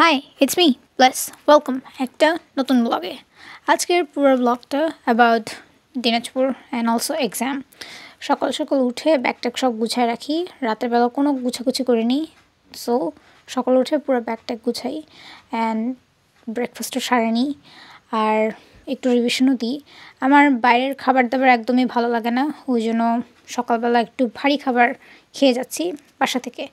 High it's me plus welcome একটা নতুন ব্লগে। আজকের পুরো ব্লগটা about Dinajpur and also exam. সকাল সকাল উঠে ব্যাগট্যাগ সব গুছায় রাখি, রাতের বেলা কোনো গুছাগুছি করিনি। সো সকাল উঠে পুরো ব্যাগট্যাগ গুছাই অ্যান্ড ব্রেকফাস্টও সারে নিই আর একটু রিভিশনও দিই। আমার বাইরের খাবার দাবার একদমই ভালো লাগে না, ওই জন্য সকালবেলা একটু ভারী খাবার খেয়ে যাচ্ছি বাসা থেকে।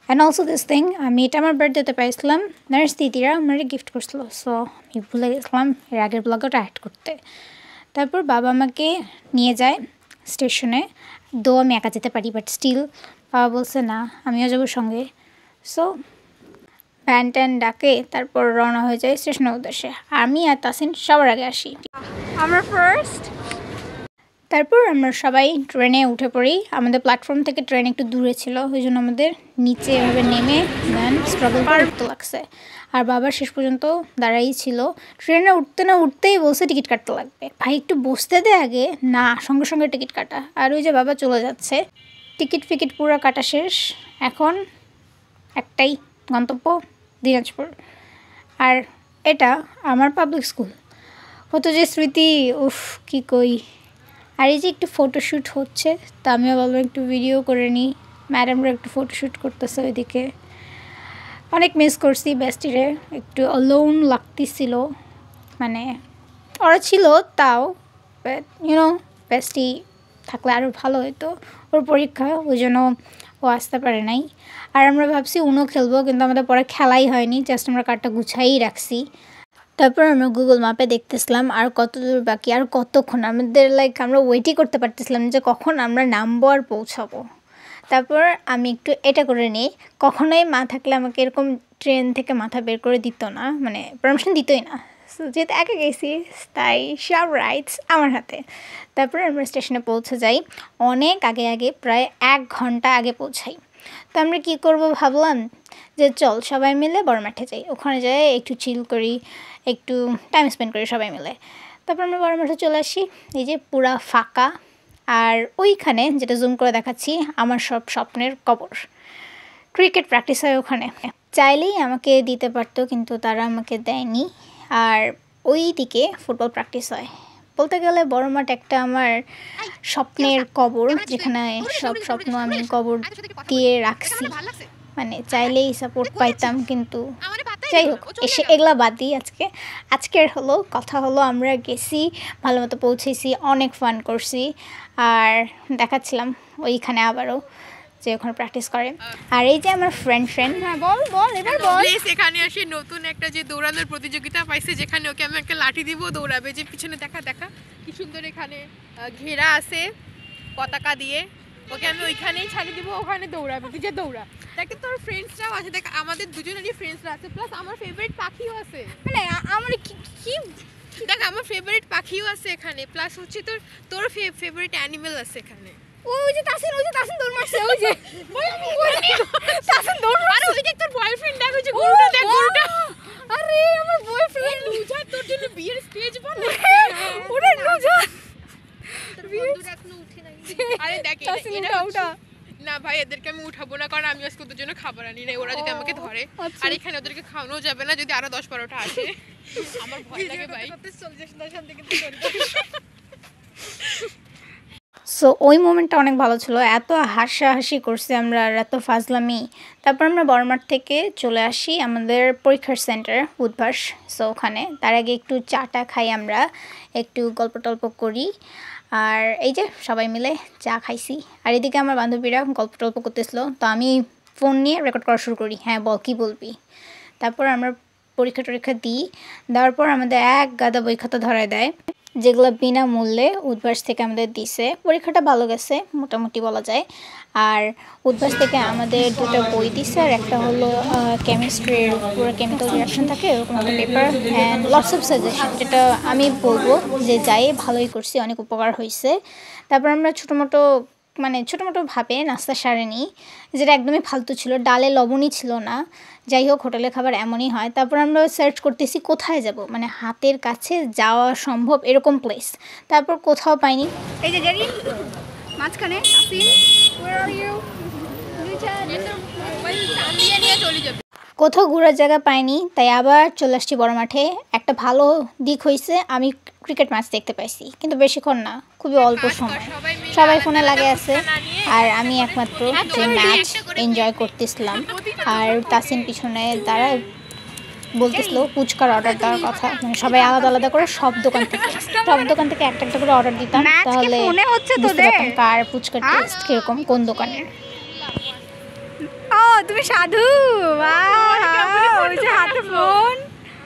অ্যান্ড অলসো দিস থিং, আমি এটা আমার বার্থডেতে পাইছিলাম, নার্স দিদিরা আমার গিফট করছিল। সো আমি ভুলে গেছিলাম এর আগের ব্লগটা অ্যাড করতে। তারপর বাবা আমাকে নিয়ে যায় স্টেশনে, দো আমি একা যেতে পারি, বাট স্টিল বাবা বলছে না আমিও যাবো সঙ্গে। সো ভ্যান ট্যান ডাকে তারপর রওনা হয়ে যায় স্টেশনের উদ্দেশ্যে। আমি আর তাসিন সবার আগে আসি, আমরা ফার্স্ট। তারপর আমরা সবাই ট্রেনে উঠে পড়ি। আমাদের প্ল্যাটফর্ম থেকে ট্রেন একটু দূরে ছিল, ওই জন্য আমাদের নিচে এভাবে নেমে দেন স্ট্রাগল করতে লাগছে। আর বাবা শেষ পর্যন্ত দাঁড়াই ছিল। ট্রেনে উঠতে না উঠতেই বলছে টিকিট কাটতে লাগবে। ভাই একটু বসতে দে আগে, না সঙ্গে সঙ্গে টিকিট কাটা। আর ওই যে বাবা চলে যাচ্ছে, টিকিট ফিকিট পুরো কাটা শেষ। এখন একটাই গন্তব্য, দিনাজপুর। আর এটা আমার পাবলিক স্কুল, কত যে স্মৃতি, উফ কী কই। আর এই যে একটু ফটোশ্যুট হচ্ছে, তা আমিও বলবো একটু ভিডিও করে নিই। ম্যাডামরা একটু ফটোশ্যুট করতেছে ওইদিকে। অনেক মিস করছি বেস্টিরে, একটু অলোন লাগতেছিল, মানে ওরা ছিল তাও, বাট ইউনো বেস্টি থাকলে আরও ভালো হতো। ওর পরীক্ষা, ওই জন্য ও আসতে পারে নাই। আর আমরা ভাবছি উনো খেলবো, কিন্তু আমাদের পরে খেলাই হয়নি, জাস্ট আমরা কার্ডটা গুছাই রাখছি। তারপর আমরা গুগল ম্যাপে দেখতেছিলাম আর কত দূর বাকি, আর কতক্ষণ আমাদের, আমরা ওয়েটই করতে পারতেছিলাম যে কখন আমরা নামবো আর পৌঁছাবো। তারপর আমি একটু এটা করে নিই, কখনোই মা থাকলে আমাকে এরকম ট্রেন থেকে মাথা বের করে দিত না, মানে পারমিশন দিতই না। সো যেহেতু একা গেছি তাই সব রাইটস আমার হাতে। তারপর আমরা স্টেশনে পৌঁছে যাই অনেক আগে আগে, প্রায় 1 ঘন্টা আগে পৌঁছাই। তো আমরা কী করবো ভাবলাম যে চল সবাই মিলে বড় মাঠে যাই, ওখানে যাই একটু চিল করি, একটু টাইম স্পেন্ড করি সবাই মিলে। তারপর আমরা বড় মাঠে চলে আসি, এই যে পুরা ফাঁকা। আর ওইখানে যেটা জুম করে দেখাচ্ছি আমার সব স্বপ্নের কবর। ক্রিকেট প্র্যাকটিস হয় ওখানে, চাইলেই আমাকে দিতে পারতো কিন্তু তারা আমাকে দেয়নি। আর ওই দিকে ফুটবল প্র্যাকটিস হয়। বলতে গেলে বড় মাঠ একটা আমার স্বপ্নের কবর, যেখানে সব স্বপ্ন আমি কবর দিয়ে রাখছি। মানে চাইলেই সাপোর্ট পাইতাম, কিন্তু যাই হোক এসে এগুলা বাদ দিই। আজকের কথা হলো আমরা গেছি, ভালো মতো পৌঁছেছি, অনেক ফান করছি। আর দেখাচ্ছিলাম ওইখানে আবারও যে ওখানে প্র্যাকটিস করে। আর এই যে আমার ফ্রেন্ড হ্যাঁ বল এবার বল। এখানে আসি নতুন একটা যে দৌড়ানোর প্রতিযোগিতা পাইছে, যেখানে ওকে আমি একটা লাঠি দিব, দৌড়াবে। যে পিছনে দেখা কি সুন্দর এখানে ঘেরা আছে পতাকা দিয়ে, ওকে আমি ওইখানেই ছাড়ি দিব, ওখানে দৌড়াবে, তুই যে দৌড়া। দেখে তোর ফ্রেন্ডসরাও আছে, দেখ আমাদের দুজনেরই ফ্রেন্ডসরা আছে, প্লাস আমার ফেভারিট পাখিও আছে। মানে আমার কি দেখ আমার ফেভারিট পাখিও আছে এখানে, প্লাস হচ্ছে তোর ফেভারিট অ্যানিমেল আছে এখানে। ওই যে তাসিন দৌড় মারছে, ওই যে তাসিন দৌড় মারছে। আরে ওই দেখ তোর বয়ফ্রেন্ড, দেখ ওই যে গরুটা, দেখ গরুটা। আরে আমার বয়ফ্রেন্ড লুজা, তোর জন্য বিয়ের স্টেজ বানাই। ওরে লুজা, তোর বন্ধুরা এখনো উঠে নাই। আরে দেখ এটা উঠা না ভাই, এদেরকে আমি উঠাবো না, কারণ আমি আজকে ওদের জন্য খাবার আনি নাই। ওরা যদি আমাকে ধরে, আর এখানে ওদেরকে খাওয়ানো যাবে না যদি আরো 10-12টা আসে। আমার ভয় লাগে ভাই। সো ওই মোমেন্টটা অনেক ভালো ছিল, এত হাসাহাসি করছি আমরা আর এত ফাজলামি। তারপর আমরা বড়মাঠ থেকে চলে আসি আমাদের পরীক্ষার সেন্টার উদ্ভাস। সো ওখানে তার আগে একটু চাটা খাই, আমরা একটু গল্প টল্প করি। আর এই যে সবাই মিলে চা খাইছি, আর এদিকে আমার বান্ধবীরা গল্প টল্প করতেছিল, তো আমি ফোন নিয়ে রেকর্ড করা শুরু করি। হ্যাঁ বল, কী বলবি। তারপর আমরা পরীক্ষা দিই, দেওয়ার পর আমাদের এক গাদা বই খাতা ধরায় দেয়, যেগুলো বিনামূল্যে উদ্ভাস থেকে আমাদের দিছে। পরীক্ষাটা ভালো গেছে মোটামুটি বলা যায়। আর উদ্ভাস থেকে আমাদের 2টা বই দিছে, আর একটা হলো কেমিস্ট্রির পুরো কেমিক্যাল রিয়াকশন থাকে এরকম একটা paper, and lots of suggestion, যেটা আমি বলবো যে যাই ভালোই করছি, অনেক উপকার হয়েছে। তারপর আমরা ছোটোমোটোভাবে নাস্তা সারে নিই, যেটা একদমই ফালতু ছিল, ডালে লবণই ছিল না। যাই হোক হোটেলের খাবার এমনই হয়। তারপর আমরা সার্চ করতেছি কোথায় যাব, মানে হাতের কাছে যাওয়া সম্ভব এরকম প্লেস। তারপর কোথাও পাইনি, এই যে জানি মাঝখানে আসিন, where are you? নিয়ে চলে যাবে। কোথাও ঘোরার জায়গা পাইনি, তাই আবার চলে আসছি বড় মাঠে। একটা ভালো দিক হয়েছে, আমি ক্রিকেট ম্যাচ দেখতে পাইছি, কিন্তু বেশিক্ষণ না, খুবই অল্প সময়। সবাই ফোনে লাগে আছে, আর আমি একমাত্র যে ম্যাচ এনজয় করতেছিলাম। আর তাসিন পিছনে দ্বারা বলতেছিল ফুচকার অর্ডার দেওয়ার কথা, মানে সবাই আলাদা আলাদা করে সব দোকান থেকে একটা একটা করে অর্ডার দিতাম, তাহলে বুঝতে পারতাম কার ফুচকার টেস্ট কিরকম, কোন দোকানের। ও তুমি সাধু, ওই যে হাতে ফোন,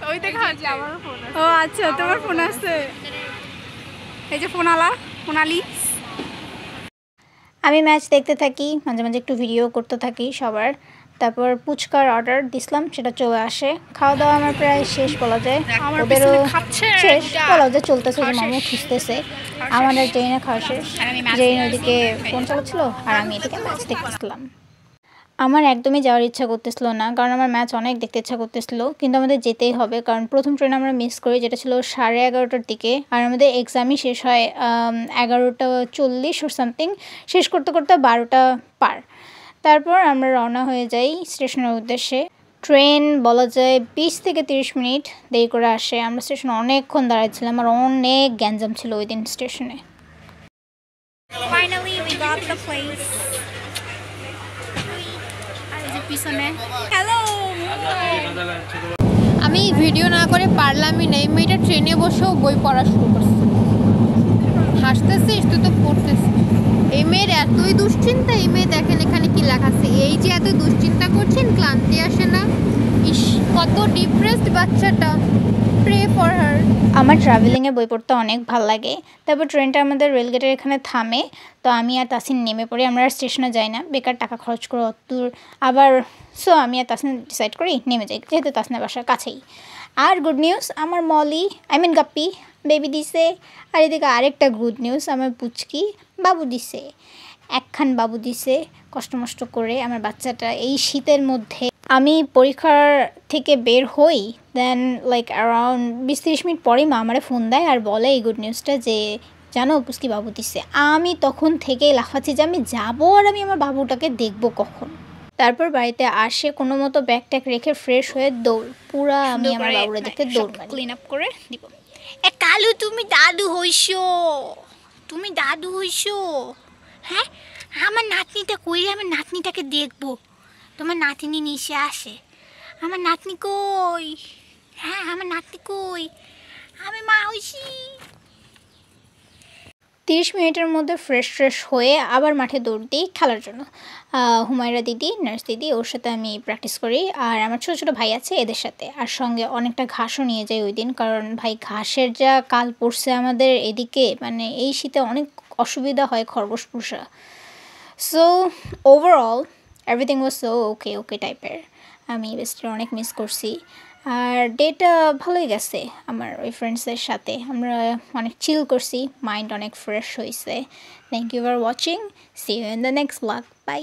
ওই দেখা যাচ্ছে আমারও ফোন আছে। ও আচ্ছা তোমার ফোন আছে, এই যে ফোনালি। আমি ম্যাচ দেখতে থাকি, মাঝে মাঝে একটু ভিডিও করতে থাকি সবার। তারপর ফুচকার অর্ডার দিছিলাম, সেটা চলে আসে। খাওয়া দাওয়া আমার প্রায় শেষ বলা যায়, ওদেরও শেষ বলা যায়, চলতেছে, যে মামু খুঁজতেছে। আমাদের জেনে খাওয়া শেষ, জেনে ওদিকে ফোন চালাচ্ছিল আর আমি এদিকে ম্যাচ দেখতেছিলাম। আমার একদমই যাওয়ার ইচ্ছা করতেছিল না, কারণ আমার ম্যাচ অনেক দেখতে ইচ্ছা করতেছিল, কিন্তু আমাদের যেতেই হবে, কারণ প্রথম ট্রেন আমরা মিস করি, যেটা ছিল 11:30টার দিকে, আর আমাদের এক্সামই শেষ হয় 11:40 ওর সামথিং, শেষ করতে করতে 12টা পার। তারপর আমরা রওনা হয়ে যাই স্টেশনের উদ্দেশ্যে। ট্রেন বলা যায় 20 থেকে 30 মিনিট দেরি করে আসে। আমরা স্টেশনে অনেকক্ষণ দাঁড়াইছিলাম, আর অনেক গ্যাঞ্জাম ছিল ওই দিন স্টেশনে। Finally we got the place. Hello, আমি ভিডিও না করে পারলামই না, এই মেয়েটা ট্রেনে বসেও বই পড়া শুরু করছে। হাসতেছিস তুই তো পড়তেছিস। এই মেয়ের এতই দুশ্চিন্তা, এই মেয়ে দেখেন এখানে কি লেখা আছে, এই যে এত দুশ্চিন্তা করছেন ক্লান্তি আসে না। ইস, কত ডিপ্রেসড বাচ্চাটা, প্রে ফর হার। আমার ট্রাভেলিংয়ে বই পড়তে অনেক ভালো লাগে। তারপর ট্রেনটা আমাদের রেলগেটের এখানে থামে, তো আমি আর তাসিন নেমে পড়ি। আমরা আর স্টেশনে যাই না, বেকার টাকা খরচ করে অতদূর আবার। সো আমি আর তাসিন ডিসাইড করি নেমে যাই, যেহেতু তাসিনের বাসার কাছেই। আর গুড নিউজ, আমার মলি গাপ্পি বেবি দিছে। আর এদিকে আরেকটা গুড নিউজ, আমার পুচকি বাবু দিছে, একখান বাবু দিছে কষ্ট মষ্ট করে আমার বাচ্চাটা এই শীতের মধ্যে। আমি পরীক্ষার থেকে বের হই, দেন লাইক অ্যারাউন্ড 20-30 মিনিট পরেই মা আমারে ফোন দেয় আর বলে এই গুড নিউজটা, যে জানো পুচকি বাবু দিচ্ছে। আমি তখন থেকেই লাফাচ্ছি যে আমি যাবো আর আমি আমার বাবুটাকে দেখবো কখন। তারপর বাড়িতে আসে কোনো মতো ব্যাগ ট্যাগ রেখে ফ্রেশ হয়ে দৌড়, পুরা আমি আমার বাবুরা দেখতে দৌড় মারি। ক্লিন আপ করে দিব। এ কালু, তুমি দাদু হইছো, হ্যাঁ? আমার নাতনিটা কই রে? আমার নাতনিটাকে দেখবো। তোমার নাতনি নিচে আসে, আমার নাতনি কই? হ্যাঁ, আমার নাতনি কই? আমি মা হইছি। 30 মিনিটের মধ্যে ফ্রেশ হয়ে আবার মাঠে দৌড় দিই খেলার জন্য। হুমায়রা দিদি, নার্স দিদি, ওর সাথে আমি প্র্যাকটিস করি, আর আমার ছোটো ছোটো ভাই আছে এদের সাথে। আর সঙ্গে অনেকটা ঘাসও নিয়ে যাই ওই দিন, কারণ ভাই ঘাসের যা কাল পড়ছে আমাদের এদিকে, মানে এই শীতে অনেক অসুবিধা হয় খরগোশ পোষা। So overall everything was so okay টাইপের। আমি বেস্টে অনেক মিস করছি। আর ডেটা ভালোই গেছে আমার ওই ফ্রেন্ডসদের সাথে, আমরা অনেক চিল করছি, মাইন্ড অনেক ফ্রেশ হয়েছে। Thank you for watching, see you in the next blog, by.